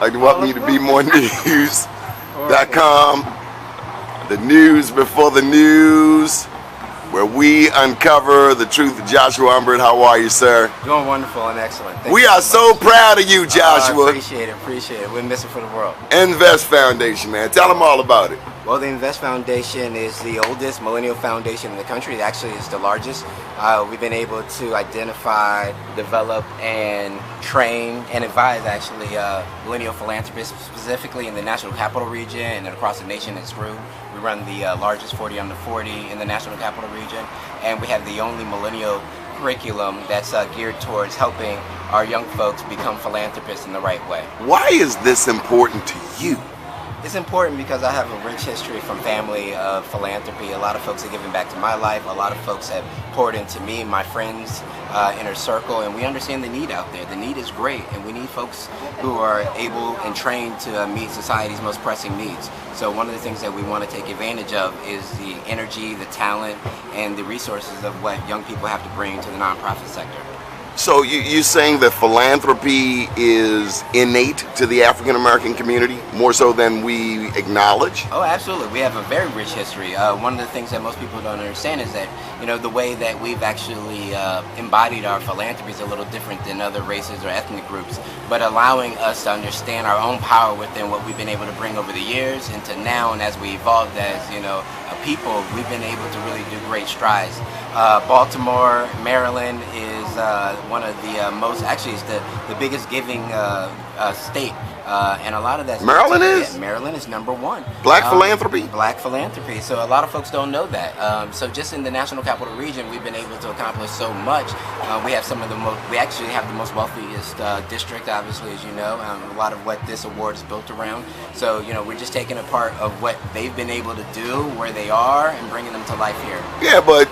I'd like to welcome you to BeMoreNews.com, the news before the news, where we uncover the truth of Joshua Humbert. How are you, sir? Doing wonderful and excellent. Thank we you are so so proud of you, Joshua. Appreciate it. We're missing for the world. Invest Foundation, man. Tell them all about it. Well, the Invest Foundation is the oldest millennial foundation in the country. It actually is the largest. We've been able to identify, develop, and train and advise actually millennial philanthropists, specifically in the National Capital Region and across the nation as grew. We run the largest 40 under 40 in the National Capital Region, and we have the only millennial curriculum that's geared towards helping our young folks become philanthropists in the right way. Why is this important to you? It's important because I have a rich history from family of philanthropy. A lot of folks have given back to my life. A lot of folks have poured into me, my friends, inner circle, and we understand the need out there. The need is great, and we need folks who are able and trained to meet society's most pressing needs. So one of the things that we want to take advantage of is the energy, the talent, and the resources of what young people have to bring to the nonprofit sector. So you're saying that philanthropy is innate to the African American community, more so than we acknowledge? Oh, absolutely. We have a very rich history. One of the things that most people don't understand is that, the way that we've actually embodied our philanthropy is a little different than other races or ethnic groups, but allowing us to understand our own power within what we've been able to bring over the years into now, and as we evolved as, a people, we've been able to really do great strides. Baltimore, Maryland is one of the most, actually it's the biggest giving state, and a lot of that. Maryland is? Yeah, Maryland is number one. Black philanthropy? Black philanthropy. So a lot of folks don't know that. So just in the National Capital Region, we've been able to accomplish so much. We have we actually have the most wealthiest district, obviously, as you know. A lot of what this award is built around. So, we're just taking a part of what they've been able to do, where they are, and bringing them to life here. Yeah, but,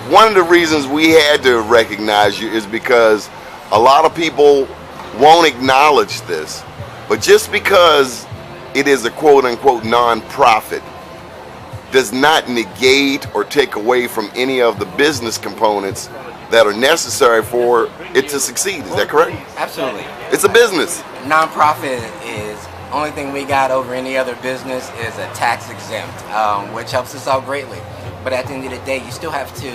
one of the reasons we had to recognize you is because a lot of people won't acknowledge this, but just because it is a quote-unquote non-profit does not negate or take away from any of the business components that are necessary for it to succeed. Is that correct? Absolutely. It's a business. Non-profit is, only thing we got over any other business is a tax exempt, which helps us out greatly. But at the end of the day, you still have to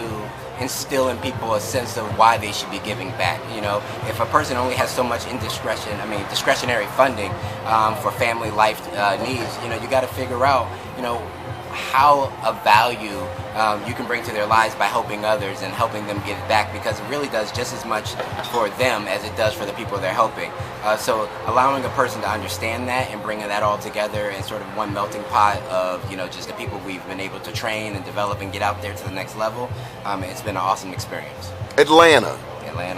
instill in people a sense of why they should be giving back. If a person only has so much discretionary funding for family life needs, you got to figure out, how of value you can bring to their lives by helping others and helping them give back, because it really does just as much for them as it does for the people they're helping. So allowing a person to understand that and bringing that all together in sort of one melting pot of, just the people we've been able to train and develop and get out there to the next level, it's been an awesome experience. Atlanta.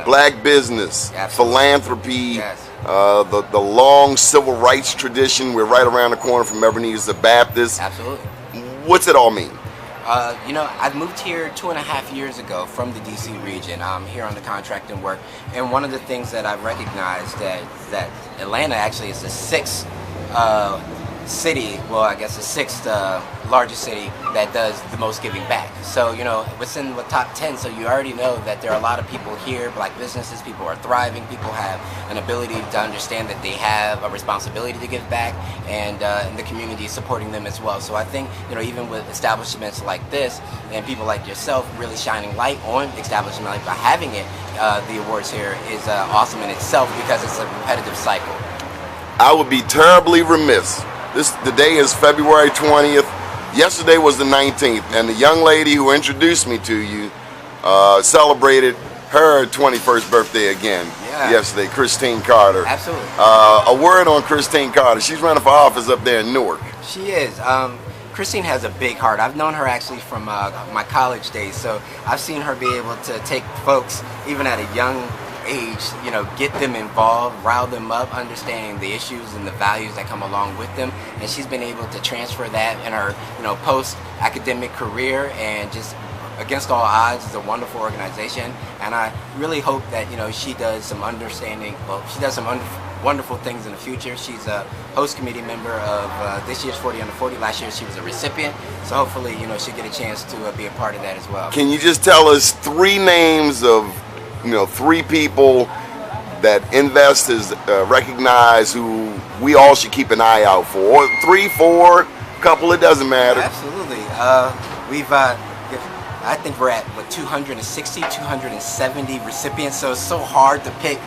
Black business, absolutely. Philanthropy, yes. The long civil rights tradition. We're right around the corner from Ebenezer Baptist. Absolutely. What's it all mean? I moved here 2.5 years ago from the DC region. I'm here on the contract and work, and one of the things that I've recognized that Atlanta actually is the sixth city, well, I guess the sixth largest city that does the most giving back. So, what's in the top 10, so you already know that there are a lot of people here, black businesses, people are thriving, people have an ability to understand that they have a responsibility to give back, and the community is supporting them as well. So I think, even with establishments like this, and people like yourself really shining light on establishment like by having it, the awards here is awesome in itself, because it's a repetitive cycle. I would be terribly remiss. The day is February 20th. Yesterday was the 19th, and the young lady who introduced me to you celebrated her 21st birthday again yesterday, Christine Carter. Absolutely. A word on Christine Carter. She's running for office up there in Newark. She is. Christine has a big heart. I've known her actually from my college days, so I've seen her be able to take folks, even at a young age, get them involved, rile them up, understanding the issues and the values that come along with them, and she's been able to transfer that in her, post-academic career, and just against all odds is a wonderful organization, and I really hope that she does some wonderful things in the future. She's a host committee member of this year's 40 under 40. Last year she was a recipient, so hopefully she'll get a chance to be a part of that as well. Can you just tell us three names of three people that investors recognize who we all should keep an eye out for? Or 3, 4, couple, it doesn't matter. Absolutely. I think we're at 260, 270 recipients, so it's so hard to pick,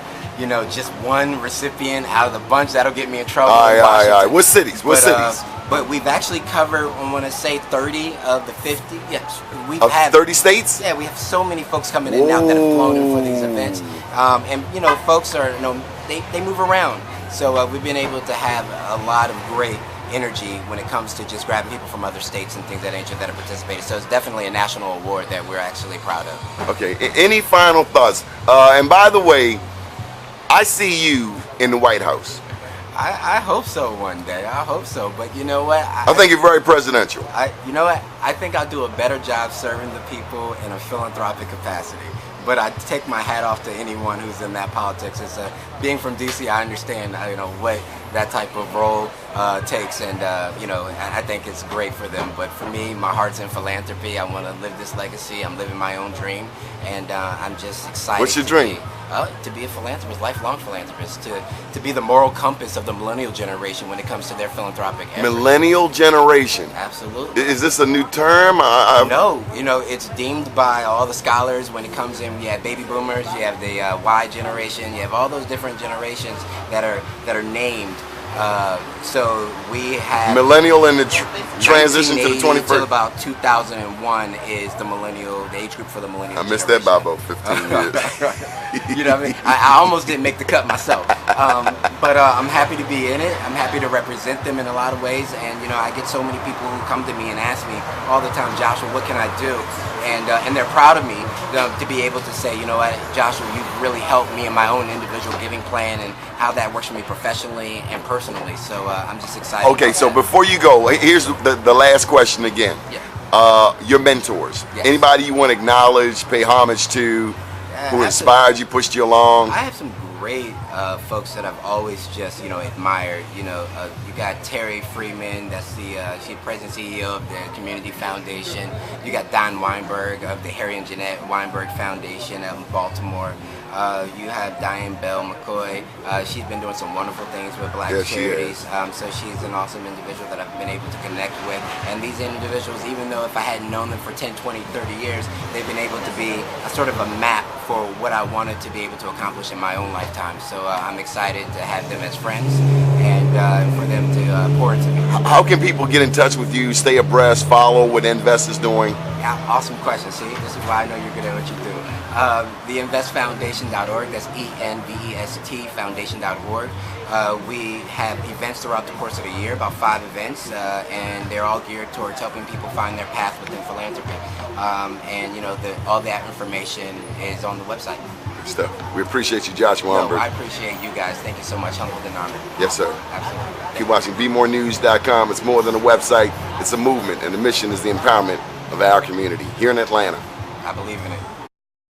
just one recipient out of the bunch. That'll get me in trouble. All right. What cities? But we've actually covered, I want to say, 30 of the 50. Yes, we've had 30 states. Yeah, we have so many folks coming in now that have flown in for these events, and folks are, they move around. So we've been able to have a lot of great energy when it comes to just grabbing people from other states and things of that nature that have participated. So it's definitely a national award that we're actually proud of. Okay. Any final thoughts? And by the way, I see you in the White House. I hope so one day. I hope so. But you know what? I think you're very presidential. You know what? I think I'll do a better job serving the people in a philanthropic capacity. But I take my hat off to anyone who's in that politics. It's being from DC, I understand what that type of role takes, and I think it's great for them. But for me, my heart's in philanthropy. I want to live this legacy. I'm living my own dream, and I'm just excited. What's your dream? To be a philanthropist, lifelong philanthropist, to be the moral compass of the millennial generation when it comes to their philanthropic efforts. Millennial generation. Absolutely. Is this a new term? No, it's deemed by all the scholars when it comes in. You have baby boomers, you have the Y generation, you have all those different generations that are named. So we have millennial in the transition to the 21st. Until about 2001 is the millennial, the age group for the millennial. I missed that by about 15 years. You know what I mean? I almost didn't make the cut myself, but I'm happy to be in it. I'm happy to represent them in a lot of ways, and I get so many people who come to me and ask me all the time, Joshua, what can I do? And they're proud of me to be able to say, you know what, Joshua, you've really helped me in my own individual giving plan and how that works for me professionally and personally. So I'm just excited. Okay, so before you go, here's the last question again. Yeah. Your mentors. Yes. Anybody you want to acknowledge, pay homage to, who inspired you, pushed you along? I have some great folks that I've always just admired. You got Terry Freeman, that's the she's president CEO of the Community Foundation. You got Don Weinberg of the Harry and Jeanette Weinberg Foundation out in Baltimore. You have Diane Bell McCoy. She's been doing some wonderful things with Black charities. So she's an awesome individual that I've been able to connect with. And these individuals, even though if I hadn't known them for 10, 20, 30 years, they've been able to be a sort of a map for what I wanted to be able to accomplish in my own lifetime. So I'm excited to have them as friends and for them to pour into me. How can people get in touch with you, stay abreast, follow what Invest is doing? Yeah, awesome question. See, this is why I know you're good at what you do. TheInvestFoundation.org, that's ENVEST Foundation.org. We have events throughout the course of the year, about 5 events, and they're all geared towards helping people find their path within philanthropy. All that information is on the website. Good stuff. We appreciate you, Joshua Humbert. I appreciate you guys. Thank you so much. Humbled and honored. Yes, sir. Absolutely. Keep watching BeMoreNews.com. It's more than a website. It's a movement, and the mission is the empowerment of our community here in Atlanta. I believe in it.